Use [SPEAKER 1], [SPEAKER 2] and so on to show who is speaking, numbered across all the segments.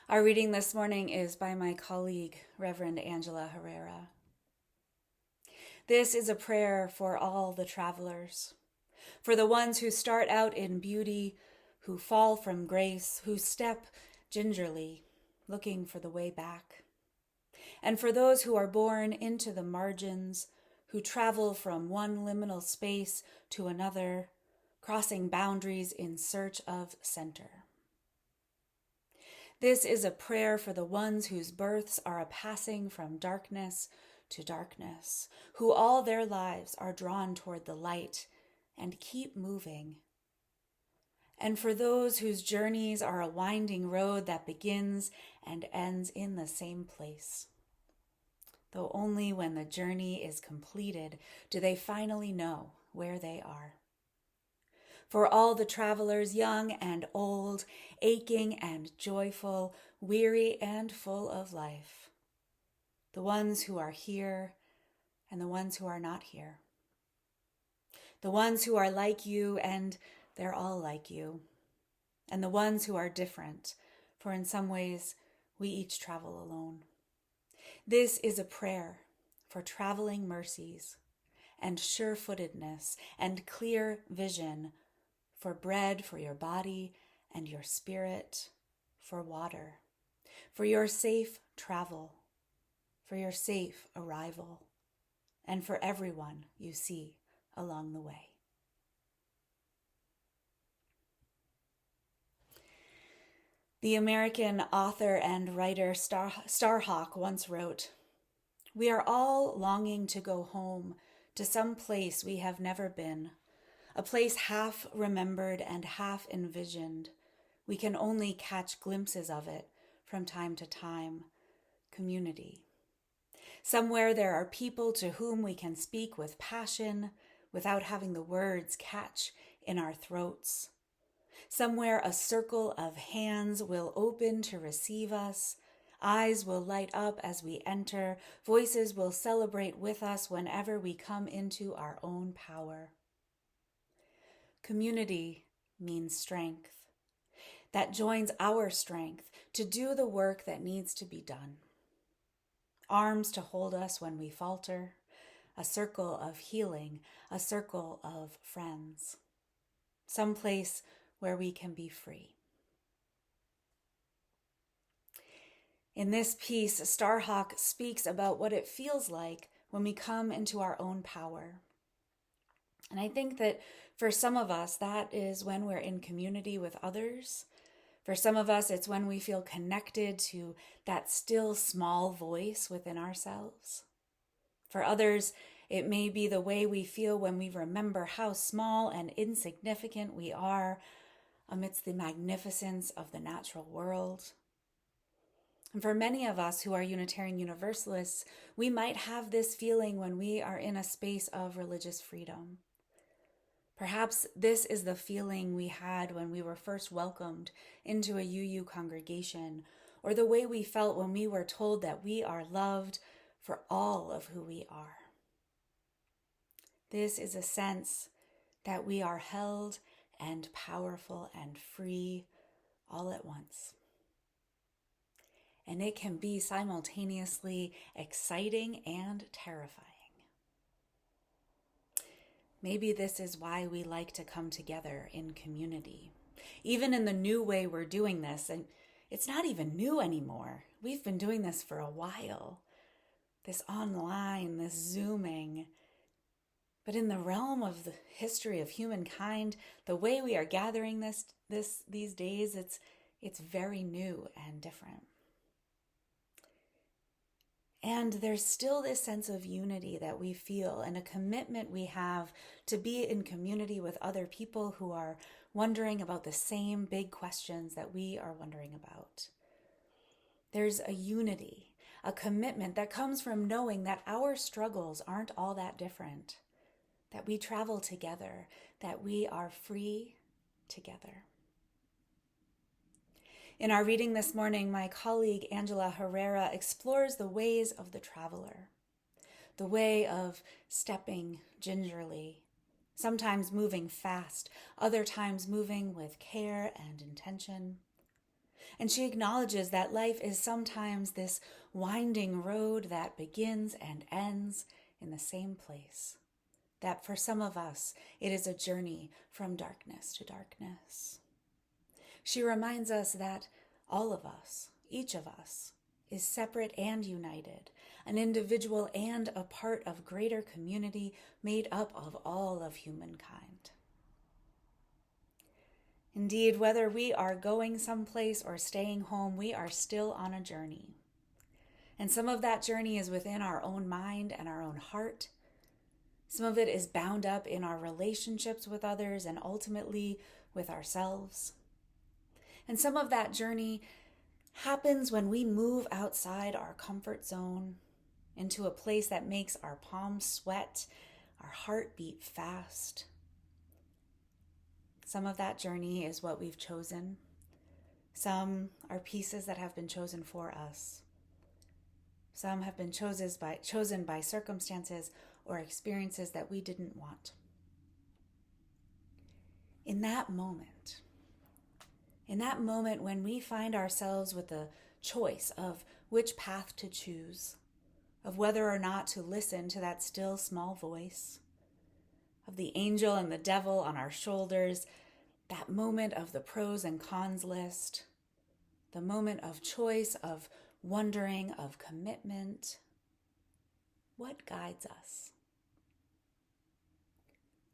[SPEAKER 1] Our reading this morning is by my colleague, Reverend Angela Herrera. This is a prayer for all the travelers, for the ones who start out in beauty, who fall from grace, who step gingerly, looking for the way back, and for those who are born into the margins, who travel from one liminal space to another, crossing boundaries in search of center. This is a prayer for the ones whose births are a passing from darkness to darkness, who all their lives are drawn toward the light and keep moving. And for those whose journeys are a winding road that begins and ends in the same place, though only when the journey is completed do they finally know where they are. For all the travelers, young and old, aching and joyful, weary and full of life, the ones who are here and the ones who are not here, the ones who are like you and they're all like you, and the ones who are different, for in some ways we each travel alone. This is a prayer for traveling mercies and sure-footedness and clear vision, for bread for your body and your spirit, for water, for your safe travel, for your safe arrival, and for everyone you see along the way. The American author and writer Starhawk once wrote, "We are all longing to go home to some place we have never been, a place half remembered and half envisioned. We can only catch glimpses of it from time to time. Community. Somewhere there are people to whom we can speak with passion without having the words catch in our throats. Somewhere a circle of hands will open to receive us. Eyes will light up as we enter. Voices will celebrate with us whenever we come into our own power." Community means strength that joins our strength to do the work that needs to be done. Arms to hold us when we falter, a circle of healing, a circle of friends, someplace where we can be free. In this piece, Starhawk speaks about what it feels like when we come into our own power. And I think that for some of us, that is when we're in community with others. For some of us, it's when we feel connected to that still small voice within ourselves. For others, it may be the way we feel when we remember how small and insignificant we are amidst the magnificence of the natural world. And for many of us who are Unitarian Universalists, we might have this feeling when we are in a space of religious freedom. Perhaps this is the feeling we had when we were first welcomed into a UU congregation, or the way we felt when we were told that we are loved for all of who we are. This is a sense that we are held and powerful and free all at once. And it can be simultaneously exciting and terrifying. Maybe this is why we like to come together in community, even in the new way we're doing this. And it's not even new anymore. We've been doing this for a while, this online, this Zooming. But in the realm of the history of humankind, the way we are gathering these days, it's very new and different. And there's still this sense of unity that we feel and a commitment we have to be in community with other people who are wondering about the same big questions that we are wondering about. There's a unity, a commitment that comes from knowing that our struggles aren't all that different, that we travel together, that we are free together. In our reading this morning, my colleague Angela Herrera explores the ways of the traveler, the way of stepping gingerly, sometimes moving fast, other times moving with care and intention. And she acknowledges that life is sometimes this winding road that begins and ends in the same place. That for some of us, it is a journey from darkness to darkness. She reminds us that all of us, each of us, is separate and united, an individual and a part of greater community made up of all of humankind. Indeed, whether we are going someplace or staying home, we are still on a journey. And some of that journey is within our own mind and our own heart. Some of it is bound up in our relationships with others and ultimately with ourselves. And some of that journey happens when we move outside our comfort zone into a place that makes our palms sweat, our heart beat fast. Some of that journey is what we've chosen. Some are pieces that have been chosen for us. Some have been chosen by circumstances or experiences that we didn't want. In that moment when we find ourselves with the choice of which path to choose, of whether or not to listen to that still small voice, of the angel and the devil on our shoulders, that moment of the pros and cons list, the moment of choice, of wondering, of commitment, what guides us?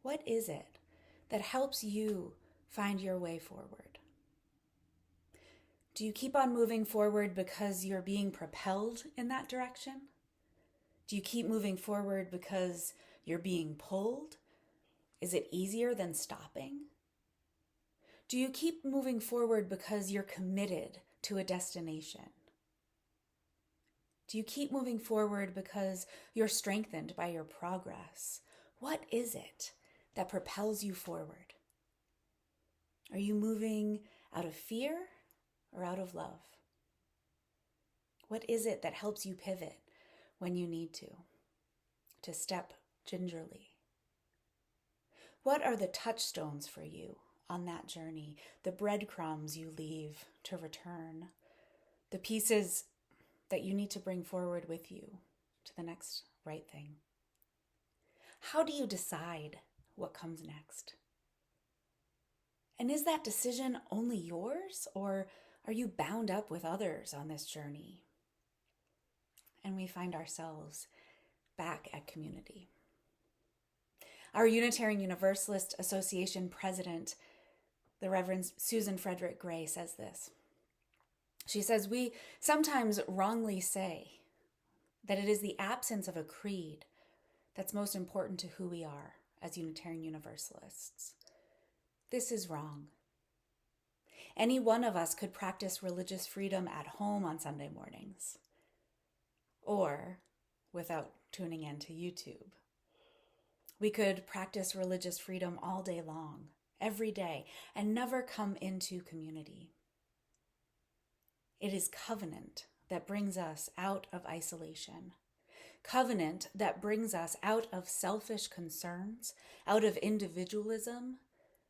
[SPEAKER 1] What is it that helps you find your way forward? Do you keep on moving forward because you're being propelled in that direction? Do you keep moving forward because you're being pulled? Is it easier than stopping? Do you keep moving forward because you're committed to a destination? Do you keep moving forward because you're strengthened by your progress? What is it that propels you forward? Are you moving out of fear or out of love? What is it that helps you pivot when you need to step gingerly? What are the touchstones for you on that journey, the breadcrumbs you leave to return, the pieces that you need to bring forward with you to the next right thing? How do you decide what comes next? And is that decision only yours, or are you bound up with others on this journey? And we find ourselves back at community. Our Unitarian Universalist Association president, the Reverend Susan Frederick Gray, says this. She says, "We sometimes wrongly say that it is the absence of a creed that's most important to who we are as Unitarian Universalists. This is wrong. Any one of us could practice religious freedom at home on Sunday mornings, or without tuning into YouTube. We could practice religious freedom all day long, every day, and never come into community. It is covenant that brings us out of isolation. Covenant that brings us out of selfish concerns, out of individualism,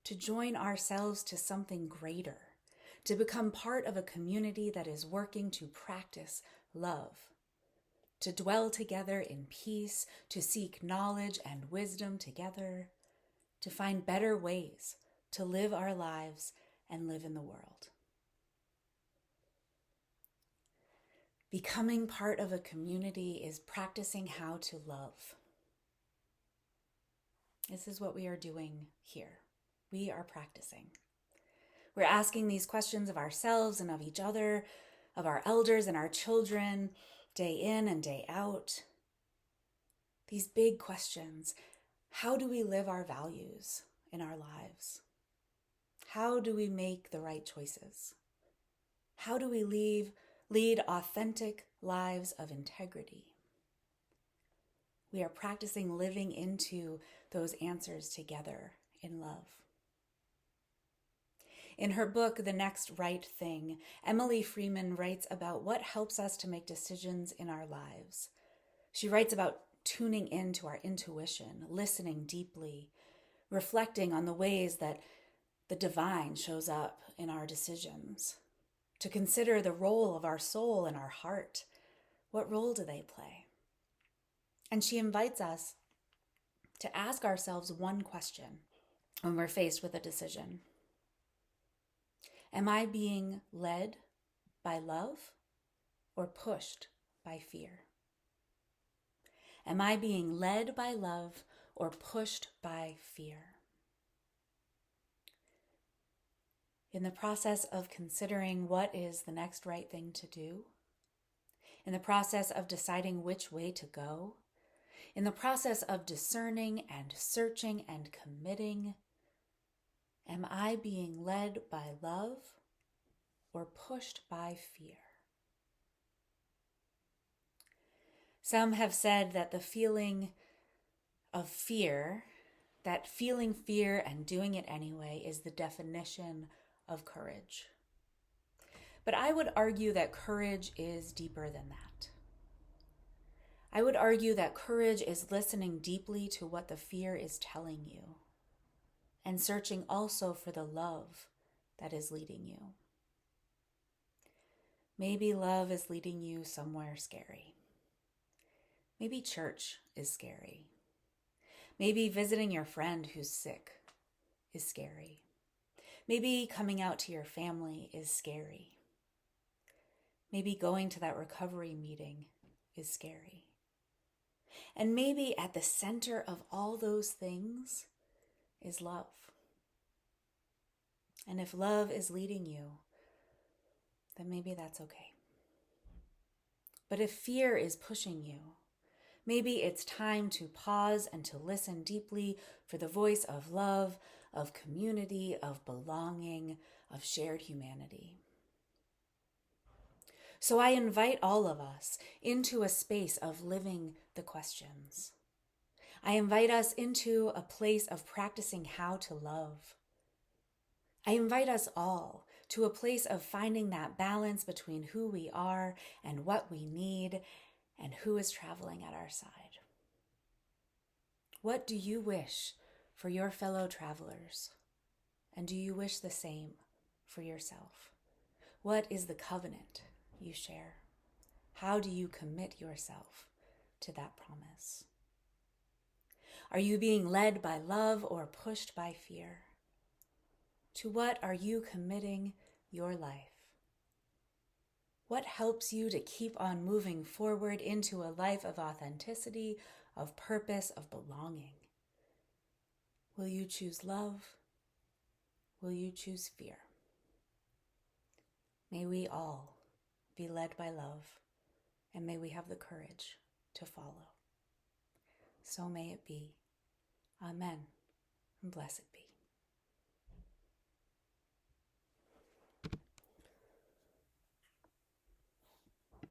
[SPEAKER 1] to join ourselves to something greater, to become part of a community that is working to practice love, to dwell together in peace, to seek knowledge and wisdom together, to find better ways to live our lives and live in the world. Becoming part of a community is practicing how to love. This is what we are doing here. We are practicing. We're asking these questions of ourselves and of each other, of our elders and our children, day in and day out. These big questions. How do we live our values in our lives? How do we make the right choices? How do we lead authentic lives of integrity? We are practicing living into those answers together in love. In her book, The Next Right Thing, Emily Freeman writes about what helps us to make decisions in our lives. She writes about tuning into our intuition, listening deeply, reflecting on the ways that the divine shows up in our decisions. to consider the role of our soul and our heart. What role do they play? And she invites us to ask ourselves one question when we're faced with a decision. Am I being led by love or pushed by fear? Am I being led by love or pushed by fear? In the process of considering what is the next right thing to do, in the process of deciding which way to go, in the process of discerning and searching and committing, am I being led by love or pushed by fear? Some have said that the feeling of fear, that feeling fear and doing it anyway, is the definition of courage. But I would argue that courage is deeper than that. I would argue that courage is listening deeply to what the fear is telling you and searching also for the love that is leading you. Maybe love is leading you somewhere scary. Maybe church is scary. Maybe visiting your friend who's sick is scary. Maybe coming out to your family is scary. Maybe going to that recovery meeting is scary. And maybe at the center of all those things is love. And if love is leading you, then maybe that's okay. But if fear is pushing you, maybe it's time to pause and to listen deeply for the voice of love, of community, of belonging, of shared humanity. So I invite all of us into a space of living the questions. I invite us into a place of practicing how to love. I invite us all to a place of finding that balance between who we are and what we need and who is traveling at our side. What do you wish for your fellow travelers? And do you wish the same for yourself? What is the covenant you share? How do you commit yourself to that promise? Are you being led by love or pushed by fear? To what are you committing your life? What helps you to keep on moving forward into a life of authenticity, of purpose, of belonging? Will you choose love? Will you choose fear? May we all be led by love, and may we have the courage to follow. So may it be. Amen, and blessed be.